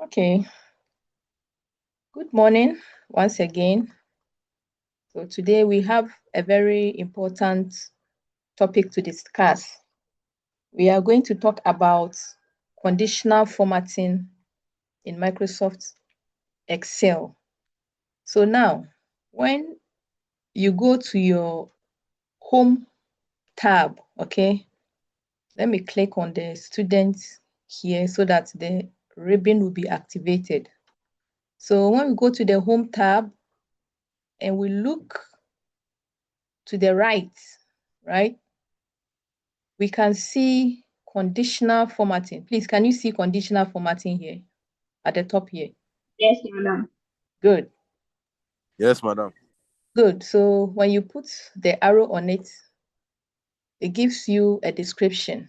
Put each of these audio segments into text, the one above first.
Okay, good morning once again. So today we have a very important topic to discuss. We are going to talk about conditional formatting in Microsoft Excel. So now, when you go to your home tab, okay, let me click on the students here so that the ribbon will be activated. So when we go to the home tab and we look to the right, we can see conditional formatting. Please, can you see conditional formatting here at the top here? Yes, madam. Good. Yes, madam. Good. So when you put the arrow on it, it gives you a description.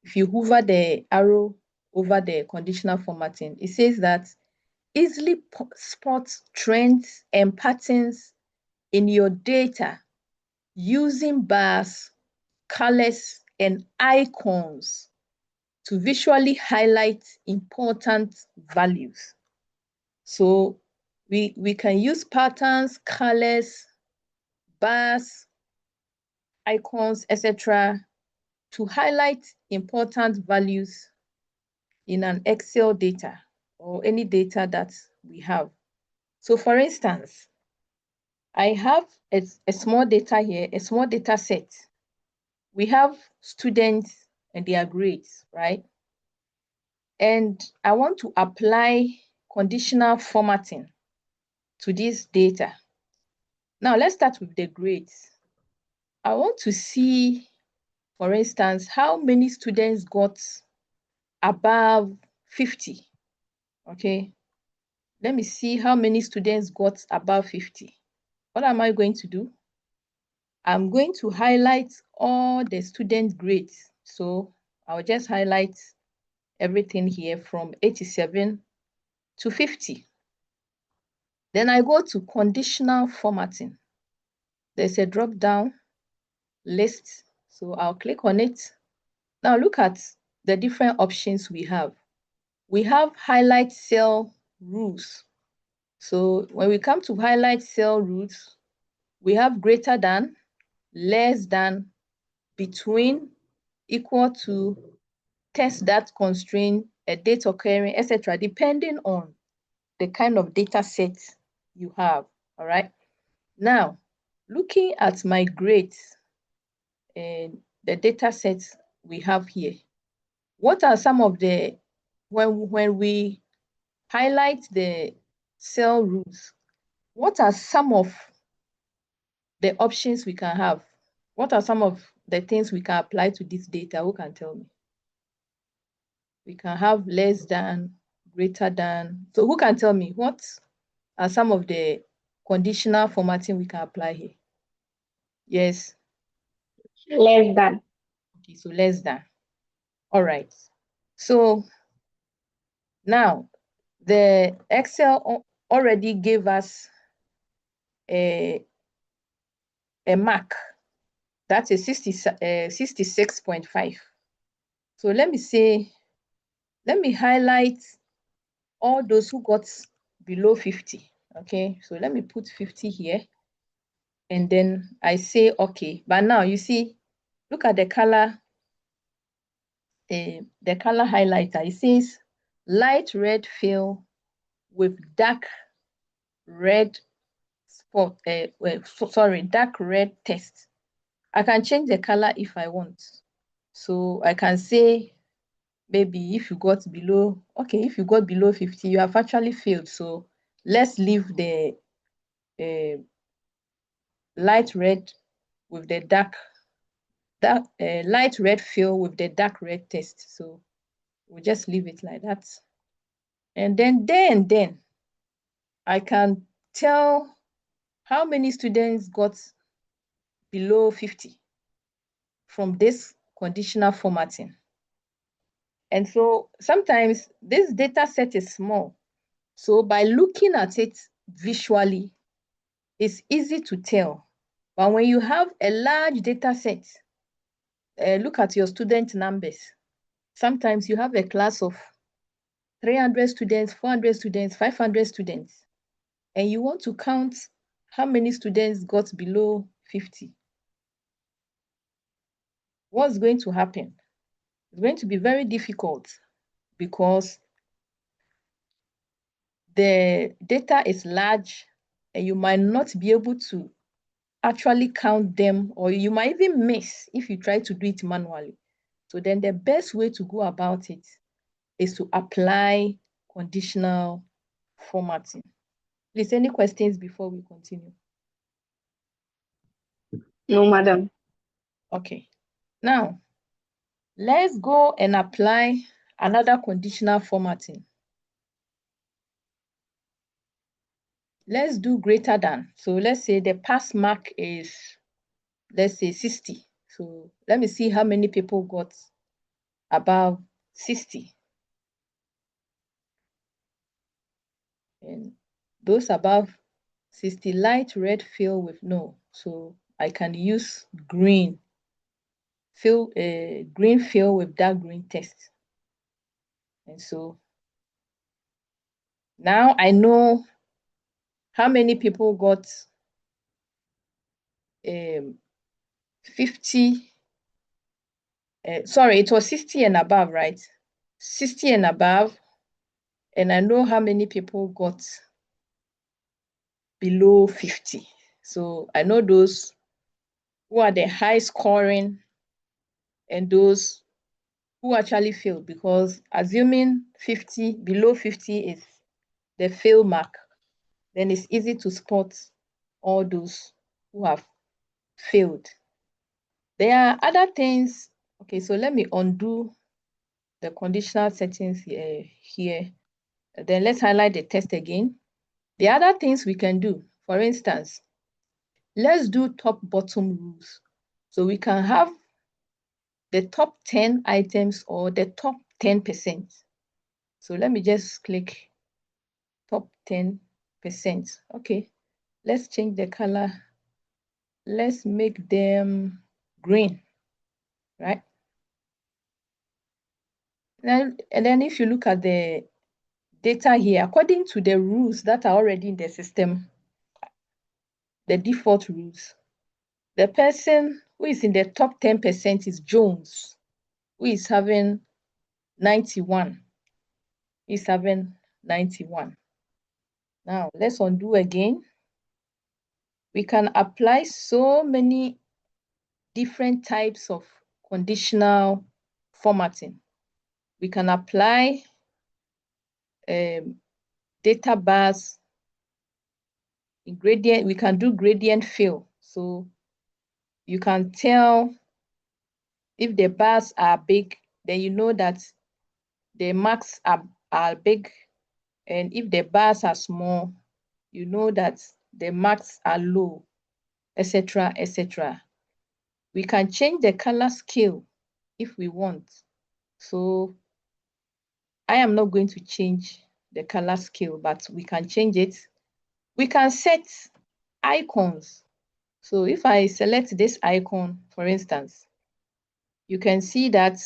If you hover the arrow over the conditional formatting, it says that easily spot trends and patterns in your data using bars, colors, and icons to visually highlight important values. So we can use patterns, colors, bars, icons, etc. to highlight important values in an Excel data or any data that we have. So for instance, I have a small data here, a small data set. We have students and their grades, right? And I want to apply conditional formatting to this data. Now let's start with the grades. I want to see, for instance, how many students got above 50. Okay, let me see how many students got above 50. What am I going to do? I'm going to highlight all the student grades. So I'll just highlight everything here from 87 to 50. Then I go to conditional formatting. There's a drop down list. So I'll click on it. Now look at the different options we have. We have highlight cell rules. So when we come to highlight cell rules, we have greater than, less than, between, equal to, text that constrain, a date occurring, etc., depending on the kind of data set you have. All right. Now, looking at my grades and the data sets we have here, what are some of the, when we highlight the cell rules, what are some of the options we can have? What are some of the things we can apply to this data? Who can tell me? We can have less than, greater than. So who can tell me what are some of the conditional formatting we can apply here? Yes. Less than. Okay, so less than. All right. So now the Excel already gave us a mark. That's a 66.5. So let me highlight all those who got below 50. Okay, so let me put 50 here. And then I say, okay, but now you see, look at the color highlighter. It says light red fill with dark red spot, dark red text. I can change the color if I want. So I can say, maybe if you got below, okay, if you got below 50, you have actually failed. So let's leave the light red with the light red fill with the dark red text. So we'll just leave it like that. And then I can tell how many students got below 50 from this conditional formatting. And so sometimes this data set is small. So by looking at it visually, it's easy to tell. But when you have a large data set, look at your student numbers. Sometimes you have a class of 300 students, 400 students, 500 students, and you want to count how many students got below 50, what's going to happen? It's going to be very difficult because the data is large and you might not be able to actually count them, or you might even miss if you try to do it manually. So then the best way to go about it is to apply conditional formatting. Please, any questions before we continue? No, madam. Okay. Now, let's go and apply another conditional formatting. Let's do greater than. So let's say the pass mark is, let's say 60. So let me see how many people got above 60. And those above 60, light red fill with no. So I can use green fill with dark green text. And so now I know how many people got 50. Sorry, it was 60 and above, right? 60 and above. And I know how many people got below 50. So I know those who are the high scoring and those who actually failed, because assuming 50, below 50 is the fail mark, then it's easy to spot all those who have failed. There are other things. Okay, so let me undo the conditional settings here. Then let's highlight the text again. The other things we can do, for instance, let's do top bottom rules. So we can have the top 10 items or the top 10%. So let me just click top 10%. Okay, let's change the color. Let's make them green, right? And then if you look at the data here, according to the rules that are already in the system, the default rules, the person who is in the top 10% is Jones, who is having 91. He's having 91. Now, let's undo again. We can apply so many different types of conditional formatting. We can apply data bars, gradient. We can do gradient fill. So you can tell if the bars are big, then you know that the marks are big. And if the bars are small, you know that the marks are low, etc., etc. We can change the color scale if we want. So I am not going to change the color scale, but we can change it. We can set icons. So if I select this icon, for instance, you can see that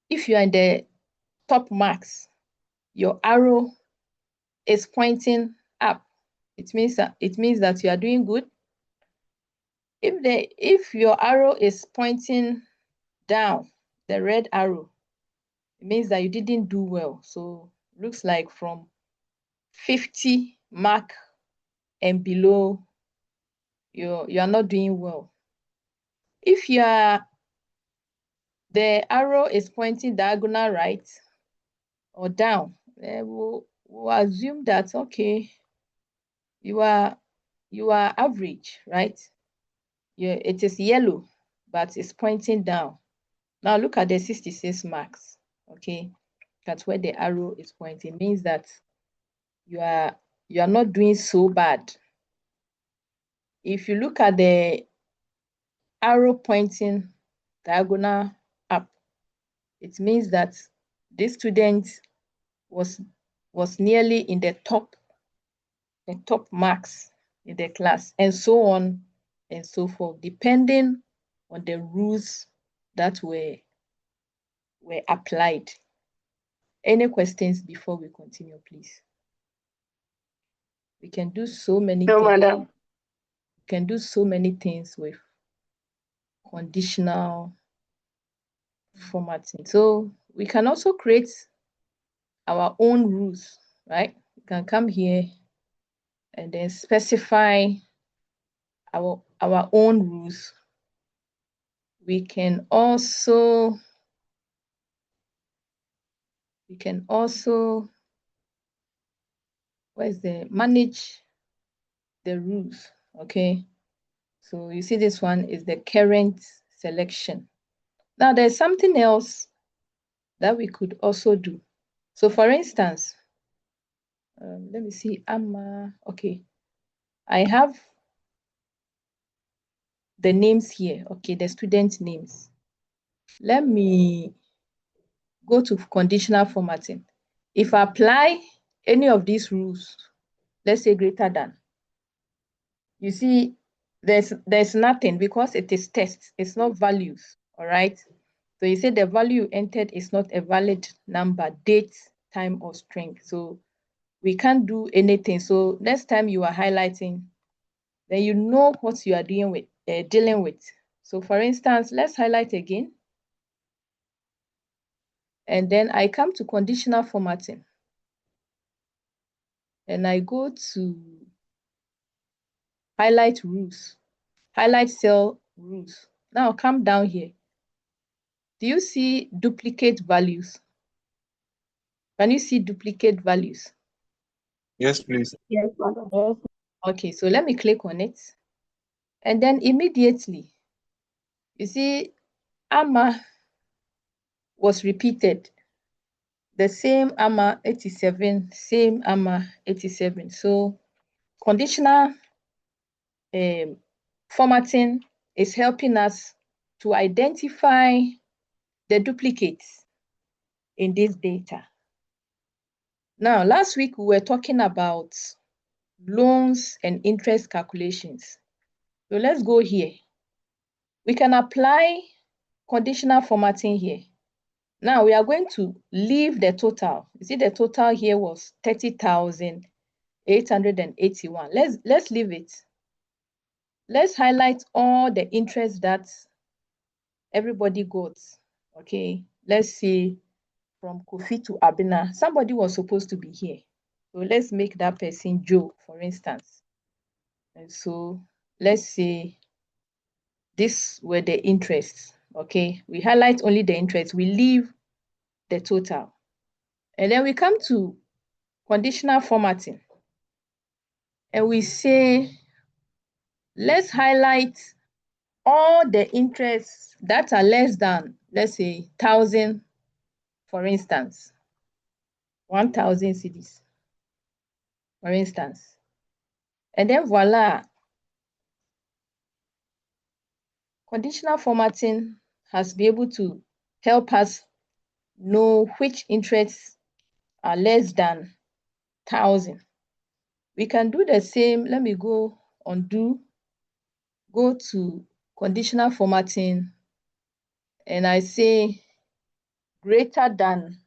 if you are in the top marks, your arrow is pointing up. It means that you are doing good. If your arrow is pointing down, the red arrow, it means that you didn't do well. So looks like from 50 mark and below, you are not doing well. If the arrow is pointing diagonal right or down, we'll assume that, okay, you are average, right? It is yellow, but it's pointing down. Now look at the 66 marks. Okay, that's where the arrow is pointing. It means that you are not doing so bad. If you look at the arrow pointing diagonal up, it means that this student was nearly in the top marks in the class, and so on and so forth, depending on the rules that were applied. Any questions before we continue, please? We can do so many No, things. madam. We can do so many things with conditional formatting. So we can also create our own rules, right? We can come here and then specify our own rules. We can also manage the rules, okay? So you see this one is the current selection. Now there's something else that we could also do. So for instance, let me see, okay. I have the names here, okay, the student names. Let me go to conditional formatting. If I apply any of these rules, let's say greater than, you see, there's nothing because it is text, it's not values, all right? So you say the value you entered is not a valid number, date, time, or string. So we can't do anything. So next time you are highlighting, then you know what you are dealing with. So for instance, let's highlight again. And then I come to conditional formatting. And I go to highlight rules, highlight cell rules. Now come down here. Do you see duplicate values? Can you see duplicate values? Yes, please. Yes, madam. Yes. Okay, so let me click on it. And then immediately, you see, AMA was repeated. The same AMA 87, same AMA 87. So conditional formatting is helping us to identify the duplicates in this data. Now, last week we were talking about loans and interest calculations. So let's go here. We can apply conditional formatting here. Now we are going to leave the total. You see the total here was 30,881. Let's leave it. Let's highlight all the interest that everybody got. Okay, let's see from Kofi to Abina. Somebody was supposed to be here. So let's make that person Joe, for instance. And so let's say these were the interests. Okay, we highlight only the interest. We leave the total. And then we come to conditional formatting. And we say, let's highlight all the interests that are less than, let's say, 1,000, for instance, 1,000 cedis, for instance. And then voila, conditional formatting has been able to help us know which interests are less than 1,000. We can do the same. Let me go undo, go to conditional formatting, and I say greater than,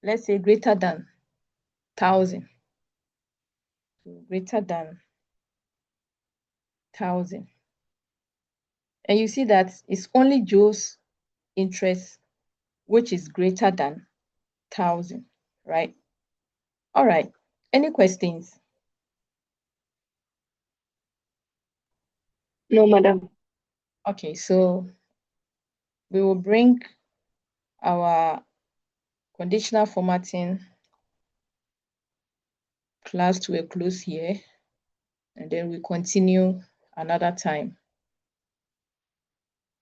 let's say greater than 1,000. So greater than 1,000. And you see that it's only Joe's interest, which is greater than 1,000, right? All right. Any questions? No, madam. Okay, so we will bring our conditional formatting class to a close here, and then we continue another time.